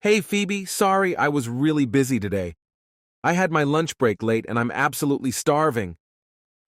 Hey Phoebe, sorry, I was really busy today. I had my lunch break late and I'm absolutely starving.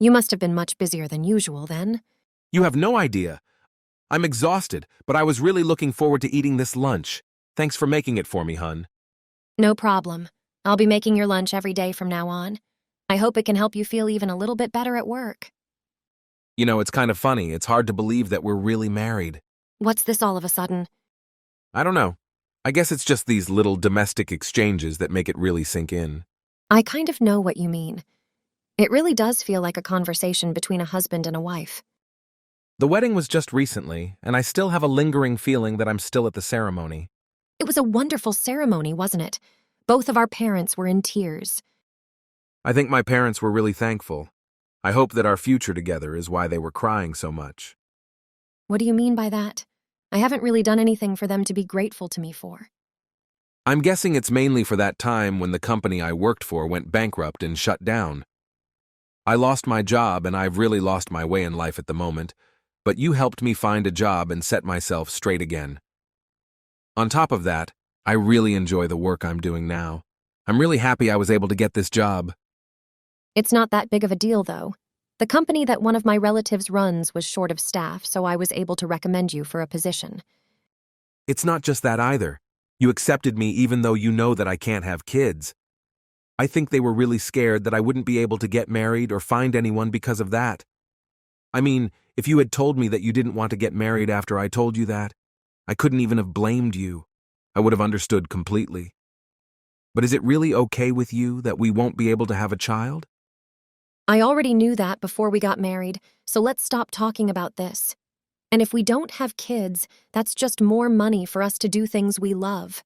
You must have been much busier than usual then. You have no idea. I'm exhausted, but I was really looking forward to eating this lunch. Thanks for making it for me, hun. No problem. I'll be making your lunch every day from now on. I hope it can help you feel even a little bit better at work. You know, it's kind of funny. It's hard to believe that we're really married. What's this all of a sudden? I don't know. I guess it's just these little domestic exchanges that make it really sink in. I kind of know what you mean. It really does feel like a conversation between a husband and a wife. The wedding was just recently, and I still have a lingering feeling that I'm still at the ceremony. It was a wonderful ceremony, wasn't it? Both of our parents were in tears. I think my parents were really thankful. I hope that our future together is why they were crying so much. What do you mean by that? I haven't really done anything for them to be grateful to me for. I'm guessing it's mainly for that time when the company I worked for went bankrupt and shut down. I lost my job and I've really lost my way in life at the moment, but you helped me find a job and set myself straight again. On top of that, I really enjoy the work I'm doing now. I'm really happy I was able to get this job. It's not that big of a deal, though. The company that one of my relatives runs was short of staff, so I was able to recommend you for a position. It's not just that either. You accepted me even though you know that I can't have kids. I think they were really scared that I wouldn't be able to get married or find anyone because of that. I mean, if you had told me that you didn't want to get married after I told you that, I couldn't even have blamed you. I would have understood completely. But is it really okay with you that we won't be able to have a child? I already knew that before we got married, so let's stop talking about this. And if we don't have kids, that's just more money for us to do things we love.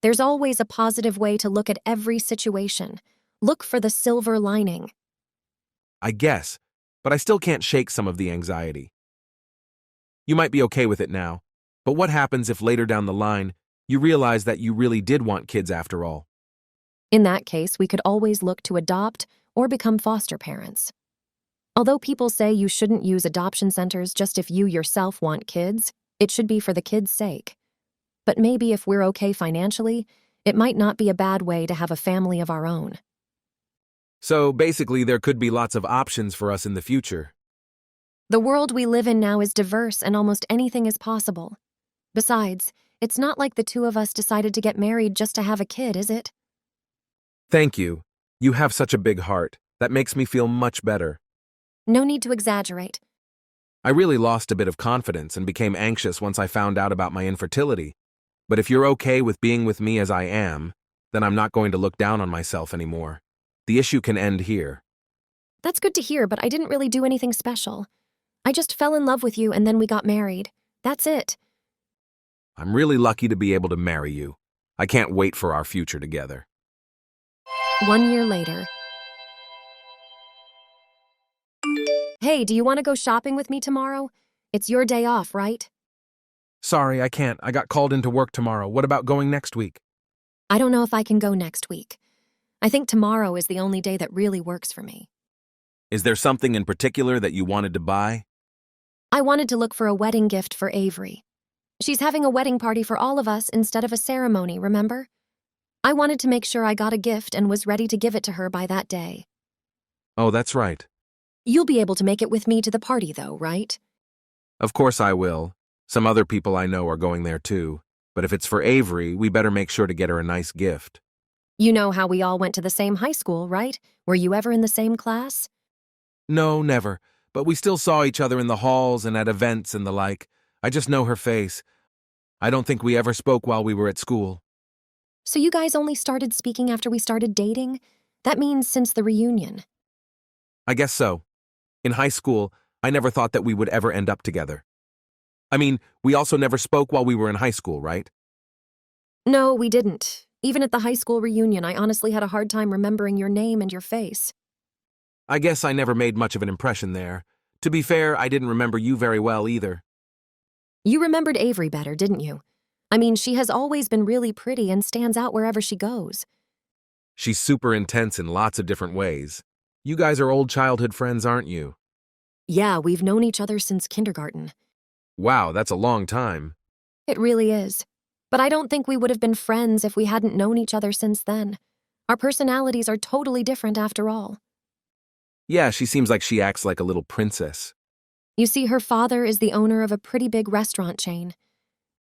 There's always a positive way to look at every situation. Look for the silver lining. I guess, but I still can't shake some of the anxiety. You might be okay with it now, but what happens if later down the line, you realize that you really did want kids after all? In that case, we could always look to adopt or become foster parents. Although people say you shouldn't use adoption centers just if you yourself want kids, it should be for the kids' sake. But maybe if we're okay financially, it might not be a bad way to have a family of our own. So basically, there could be lots of options for us in the future. The world we live in now is diverse and almost anything is possible. Besides, it's not like the two of us decided to get married just to have a kid, is it? Thank you. You have such a big heart. That makes me feel much better. No need to exaggerate. I really lost a bit of confidence and became anxious once I found out about my infertility. But if you're okay with being with me as I am, then I'm not going to look down on myself anymore. The issue can end here. That's good to hear, but I didn't really do anything special. I just fell in love with you and then we got married. That's it. I'm really lucky to be able to marry you. I can't wait for our future together. 1 year later. Hey, do you want to go shopping with me tomorrow? It's your day off, right? Sorry, I can't. I got called into work tomorrow. What about going next week? I don't know if I can go next week. I think tomorrow is the only day that really works for me. Is there something in particular that you wanted to buy? I wanted to look for a wedding gift for Avery. She's having a wedding party for all of us instead of a ceremony, remember? I wanted to make sure I got a gift and was ready to give it to her by that day. Oh, that's right. You'll be able to make it with me to the party, though, right? Of course I will. Some other people I know are going there too. But if it's for Avery, we better make sure to get her a nice gift. You know how we all went to the same high school, right? Were you ever in the same class? No, never. But we still saw each other in the halls and at events and the like. I just know her face. I don't think we ever spoke while we were at school. So you guys only started speaking after we started dating? That means since the reunion. I guess so. In high school, I never thought that we would ever end up together. I mean, we also never spoke while we were in high school, right? No, we didn't. Even at the high school reunion, I honestly had a hard time remembering your name and your face. I guess I never made much of an impression there. To be fair, I didn't remember you very well either. You remembered Avery better, didn't you? I mean, she has always been really pretty and stands out wherever she goes. She's super intense in lots of different ways. You guys are old childhood friends, aren't you? Yeah, we've known each other since kindergarten. Wow, that's a long time. It really is. But I don't think we would have been friends if we hadn't known each other since then. Our personalities are totally different after all. Yeah, she seems like she acts like a little princess. You see, her father is the owner of a pretty big restaurant chain.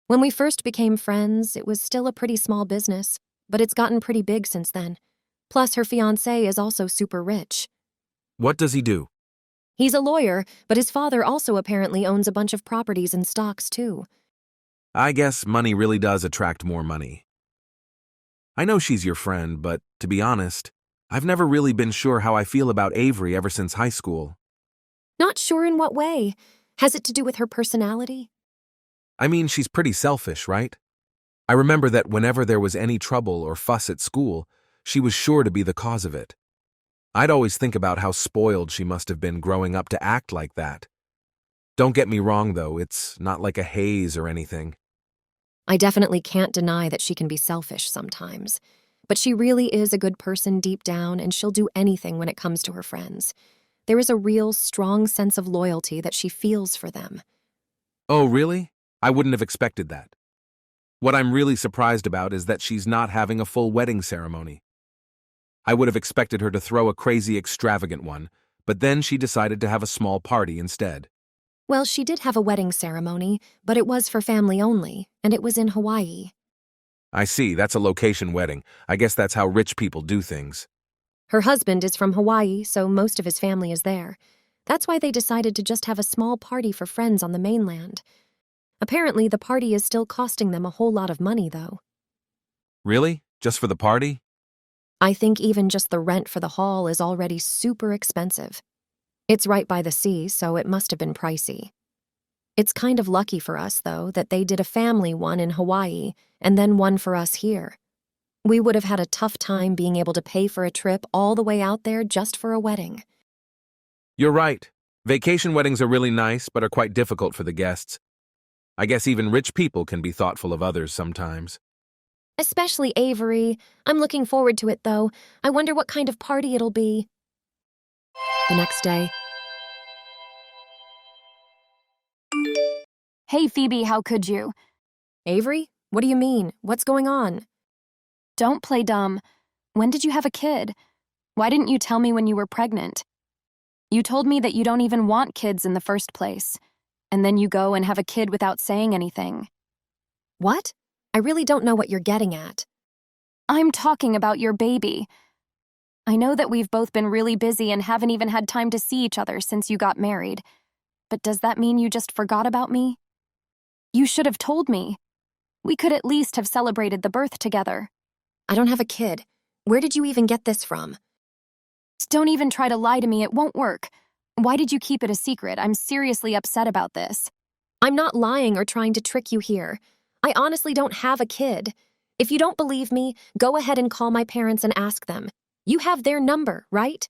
When we first became friends, it was still a pretty small business, but it's gotten pretty big since then. Plus, her fiancé is also super rich. What does he do? He's a lawyer, but his father also apparently owns a bunch of properties and stocks, too. I guess money really does attract more money. I know she's your friend, but to be honest, I've never really been sure how I feel about Avery ever since high school. Not sure in what way. Has it to do with her personality? I mean, she's pretty selfish, right? I remember that whenever there was any trouble or fuss at school, she was sure to be the cause of it. I'd always think about how spoiled she must have been growing up to act like that. Don't get me wrong, though, it's not like a haze or anything. I definitely can't deny that she can be selfish sometimes. But she really is a good person deep down, and she'll do anything when it comes to her friends. There is a real, strong sense of loyalty that she feels for them. Oh, really? I wouldn't have expected that. What I'm really surprised about is that she's not having a full wedding ceremony. I would have expected her to throw a crazy, extravagant one, but then she decided to have a small party instead. Well, she did have a wedding ceremony, but it was for family only, and it was in Hawaii. I see, that's a location wedding. I guess that's how rich people do things. Her husband is from Hawaii, so most of his family is there. That's why they decided to just have a small party for friends on the mainland. Apparently, the party is still costing them a whole lot of money, though. Really? Just for the party? I think even just the rent for the hall is already super expensive. It's right by the sea, so it must have been pricey. It's kind of lucky for us, though, that they did a family one in Hawaii and then one for us here. We would have had a tough time being able to pay for a trip all the way out there just for a wedding. You're right. Vacation weddings are really nice, but are quite difficult for the guests. I guess even rich people can be thoughtful of others sometimes. Especially Avery. I'm looking forward to it, though. I wonder what kind of party it'll be. The next day. Hey, Phoebe, how could you? Avery? What do you mean? What's going on? Don't play dumb. When did you have a kid? Why didn't you tell me when you were pregnant? You told me that you don't even want kids in the first place, and then you go and have a kid without saying anything. What? I really don't know what you're getting at. I'm talking about your baby. I know that we've both been really busy and haven't even had time to see each other since you got married, but does that mean you just forgot about me? You should have told me. We could at least have celebrated the birth together. I don't have a kid. Where did you even get this from? Don't even try to lie to me, it won't work. Why did you keep it a secret? I'm seriously upset about this. I'm not lying or trying to trick you here. I honestly don't have a kid. If you don't believe me, go ahead and call my parents and ask them. You have their number, right?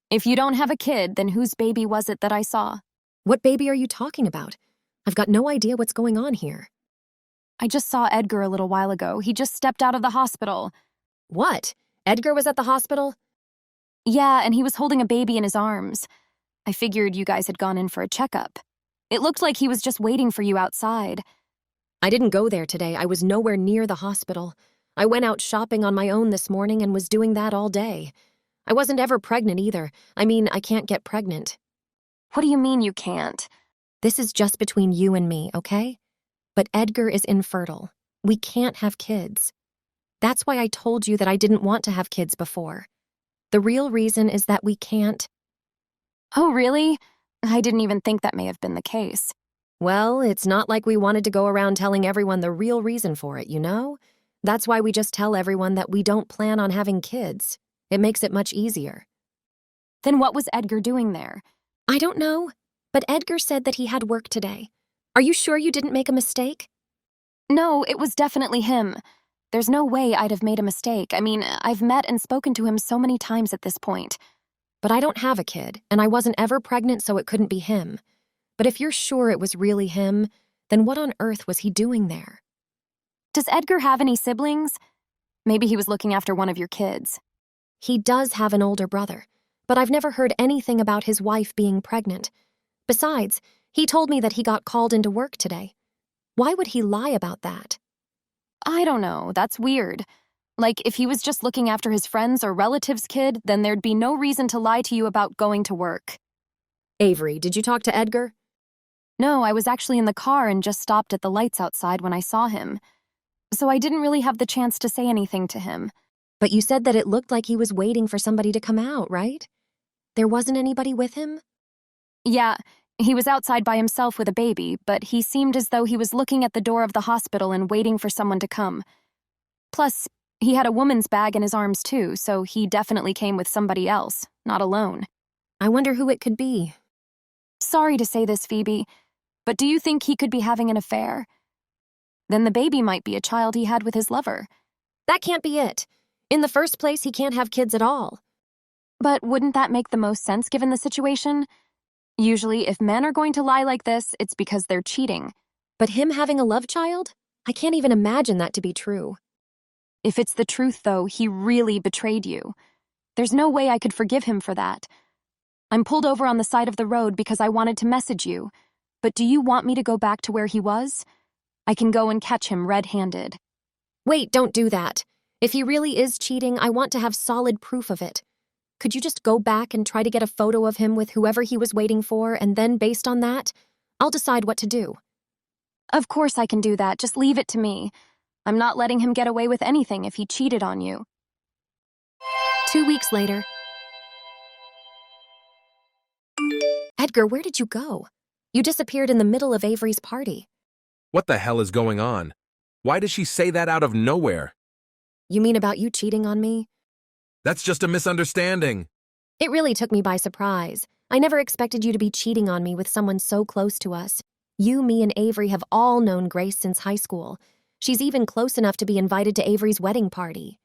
If you don't have a kid, then whose baby was it that I saw? What baby are you talking about? I've got no idea what's going on here. I just saw Edgar a little while ago. He just stepped out of the hospital. What? Edgar was at the hospital? Yeah, and he was holding a baby in his arms. I figured you guys had gone in for a checkup. It looked like he was just waiting for you outside. I didn't go there today. I was nowhere near the hospital. I went out shopping on my own this morning and was doing that all day. I wasn't ever pregnant either. I mean, I can't get pregnant. What do you mean you can't? This is just between you and me, okay? But Edgar is infertile. We can't have kids. That's why I told you that I didn't want to have kids before. The real reason is that we can't. Oh, really? I didn't even think that may have been the case. Well, it's not like we wanted to go around telling everyone the real reason for it, you know? That's why we just tell everyone that we don't plan on having kids. It makes it much easier. Then what was Edgar doing there? I don't know, but Edgar said that he had work today. Are you sure you didn't make a mistake? No, it was definitely him. There's no way I'd have made a mistake. I mean, I've met and spoken to him so many times at this point. But I don't have a kid, and I wasn't ever pregnant, so it couldn't be him. But if you're sure it was really him, then what on earth was he doing there? Does Edgar have any siblings? Maybe he was looking after one of your kids. He does have an older brother, but I've never heard anything about his wife being pregnant. Besides, he told me that he got called into work today. Why would he lie about that? I don't know, that's weird. Like, if he was just looking after his friends or relatives' kid, then there'd be no reason to lie to you about going to work. Avery, did you talk to Edgar? No, I was actually in the car and just stopped at the lights outside when I saw him. So I didn't really have the chance to say anything to him. But you said that it looked like he was waiting for somebody to come out, right? There wasn't anybody with him? Yeah, he was outside by himself with a baby, but he seemed as though he was looking at the door of the hospital and waiting for someone to come. Plus, he had a woman's bag in his arms too, so he definitely came with somebody else, not alone. I wonder who it could be. Sorry to say this, Phoebe, but do you think he could be having an affair? Then the baby might be a child he had with his lover. That can't be it. In the first place, he can't have kids at all. But wouldn't that make the most sense given the situation? Usually, if men are going to lie like this, it's because they're cheating. But him having a love child? I can't even imagine that to be true. If it's the truth, though, he really betrayed you. There's no way I could forgive him for that. I'm pulled over on the side of the road because I wanted to message you. But do you want me to go back to where he was? I can go and catch him red-handed. Wait, don't do that. If he really is cheating, I want to have solid proof of it. Could you just go back and try to get a photo of him with whoever he was waiting for, and then, based on that, I'll decide what to do? Of course I can do that, just leave it to me. I'm not letting him get away with anything if he cheated on you. 2 weeks later. Edgar, where did you go? You disappeared in the middle of Avery's party. What the hell is going on? Why does she say that out of nowhere? You mean about you cheating on me? That's just a misunderstanding. It really took me by surprise. I never expected you to be cheating on me with someone so close to us. You, me, and Avery have all known Grace since high school. She's even close enough to be invited to Avery's wedding party.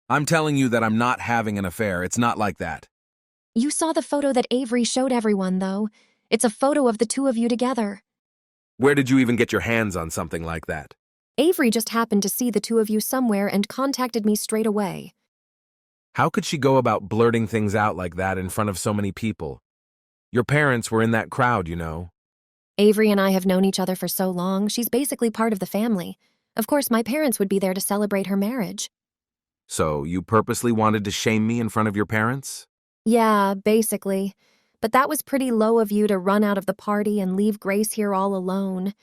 I'm telling you that I'm not having an affair. It's not like that. You saw the photo that Avery showed everyone, though. It's a photo of the two of you together. Where did you even get your hands on something like that? Avery just happened to see the two of you somewhere and contacted me straight away. How could she go about blurting things out like that in front of so many people? Your parents were in that crowd, you know. Avery and I have known each other for so long, she's basically part of the family. Of course, my parents would be there to celebrate her marriage. So you purposely wanted to shame me in front of your parents? Yeah, basically. But that was pretty low of you to run out of the party and leave Grace here all alone.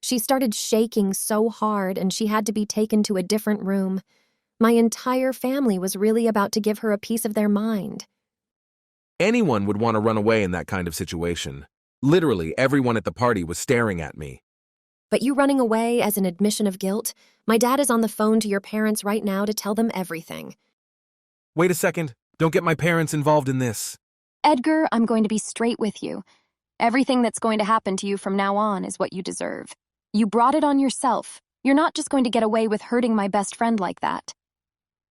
She started shaking so hard and she had to be taken to a different room. My entire family was really about to give her a piece of their mind. Anyone would want to run away in that kind of situation. Literally, everyone at the party was staring at me. But you running away as an admission of guilt? My dad is on the phone to your parents right now to tell them everything. Wait a second. Don't get my parents involved in this. Edgar, I'm going to be straight with you. Everything that's going to happen to you from now on is what you deserve. You brought it on yourself. You're not just going to get away with hurting my best friend like that.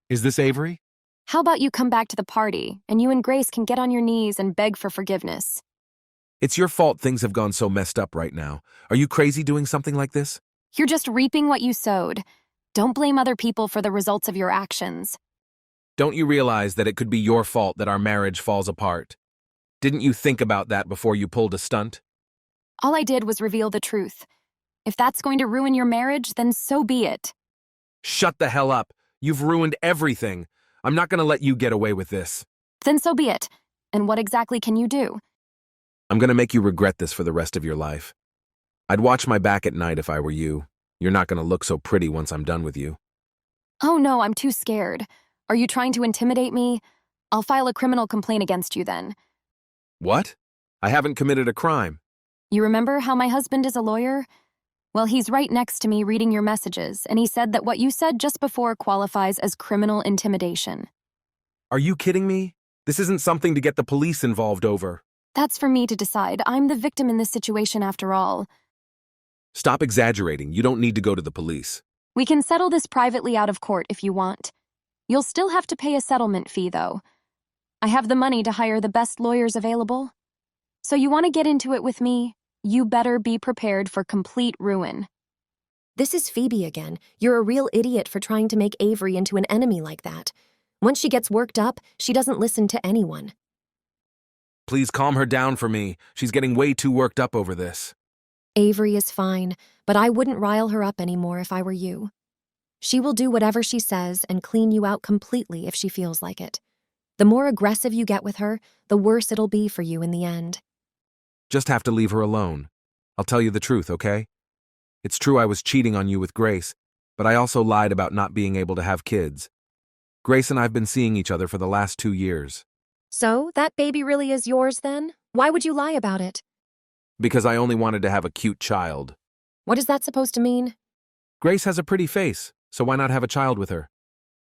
Is this Avery? How about you come back to the party, and you and Grace can get on your knees and beg for forgiveness? It's your fault things have gone so messed up right now. Are you crazy doing something like this? You're just reaping what you sowed. Don't blame other people for the results of your actions. Don't you realize that it could be your fault that our marriage falls apart? Didn't you think about that before you pulled a stunt? All I did was reveal the truth. If that's going to ruin your marriage, then so be it. Shut the hell up. You've ruined everything. I'm not going to let you get away with this. Then so be it. And what exactly can you do? I'm going to make you regret this for the rest of your life. I'd watch my back at night if I were you. You're not going to look so pretty once I'm done with you. Oh no, I'm too scared. Are you trying to intimidate me? I'll file a criminal complaint against you then. What? I haven't committed a crime. You remember how my husband is a lawyer? Well, he's right next to me reading your messages, and he said that what you said just before qualifies as criminal intimidation. Are you kidding me? This isn't something to get the police involved over. That's for me to decide. I'm the victim in this situation after all. Stop exaggerating. You don't need to go to the police. We can settle this privately out of court if you want. You'll still have to pay a settlement fee, though. I have the money to hire the best lawyers available. So you want to get into it with me? You better be prepared for complete ruin. This is Phoebe again. You're a real idiot for trying to make Avery into an enemy like that. Once she gets worked up, she doesn't listen to anyone. Please calm her down for me. She's getting way too worked up over this. Avery is fine, but I wouldn't rile her up anymore if I were you. She will do whatever she says and clean you out completely if she feels like it. The more aggressive you get with her, the worse it'll be for you in the end. Just have to leave her alone. I'll tell you the truth, okay? It's true I was cheating on you with Grace, but I also lied about not being able to have kids. Grace and I've been seeing each other for the last 2 years. So, that baby really is yours then? Why would you lie about it? Because I only wanted to have a cute child. What is that supposed to mean? Grace has a pretty face, so why not have a child with her?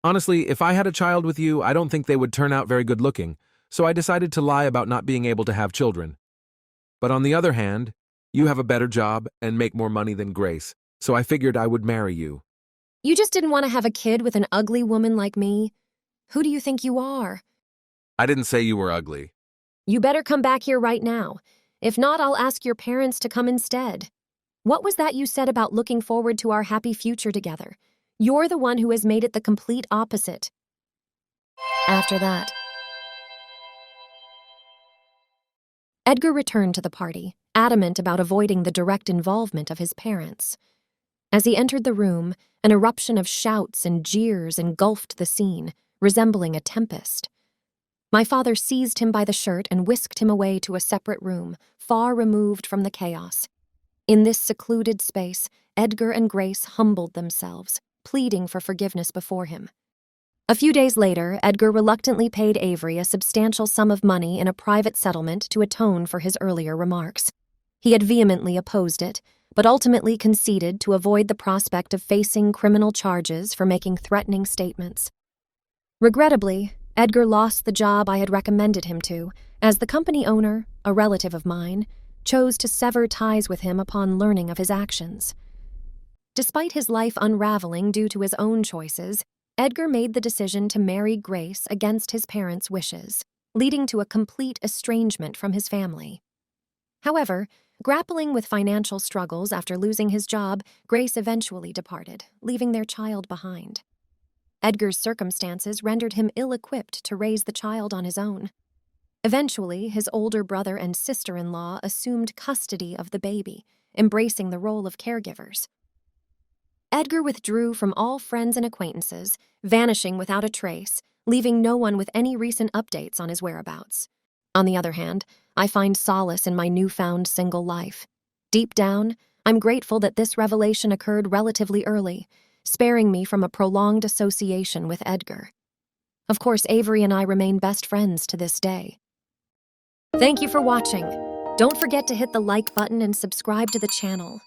Honestly, if I had a child with you, I don't think they would turn out very good looking, so I decided to lie about not being able to have children. But on the other hand, you have a better job and make more money than Grace, so I figured I would marry you. You just didn't want to have a kid with an ugly woman like me? Who do you think you are? I didn't say you were ugly. You better come back here right now. If not, I'll ask your parents to come instead. What was that you said about looking forward to our happy future together? You're the one who has made it the complete opposite. After that, Edgar returned to the party, adamant about avoiding the direct involvement of his parents. As he entered the room, an eruption of shouts and jeers engulfed the scene, resembling a tempest. My father seized him by the shirt and whisked him away to a separate room, far removed from the chaos. In this secluded space, Edgar and Grace humbled themselves, pleading for forgiveness before him. A few days later, Edgar reluctantly paid Avery a substantial sum of money in a private settlement to atone for his earlier remarks. He had vehemently opposed it, but ultimately conceded to avoid the prospect of facing criminal charges for making threatening statements. Regrettably, Edgar lost the job I had recommended him to, as the company owner, a relative of mine, chose to sever ties with him upon learning of his actions. Despite his life unraveling due to his own choices, Edgar made the decision to marry Grace against his parents' wishes, leading to a complete estrangement from his family. However, grappling with financial struggles after losing his job, Grace eventually departed, leaving their child behind. Edgar's circumstances rendered him ill-equipped to raise the child on his own. Eventually, his older brother and sister-in-law assumed custody of the baby, embracing the role of caregivers. Edgar withdrew from all friends and acquaintances, vanishing without a trace, leaving no one with any recent updates on his whereabouts. On the other hand, I find solace in my newfound single life. Deep down, I'm grateful that this revelation occurred relatively early, sparing me from a prolonged association with Edgar. Of course, Avery and I remain best friends to this day. Thank you for watching. Don't forget to hit the like button and subscribe to the channel.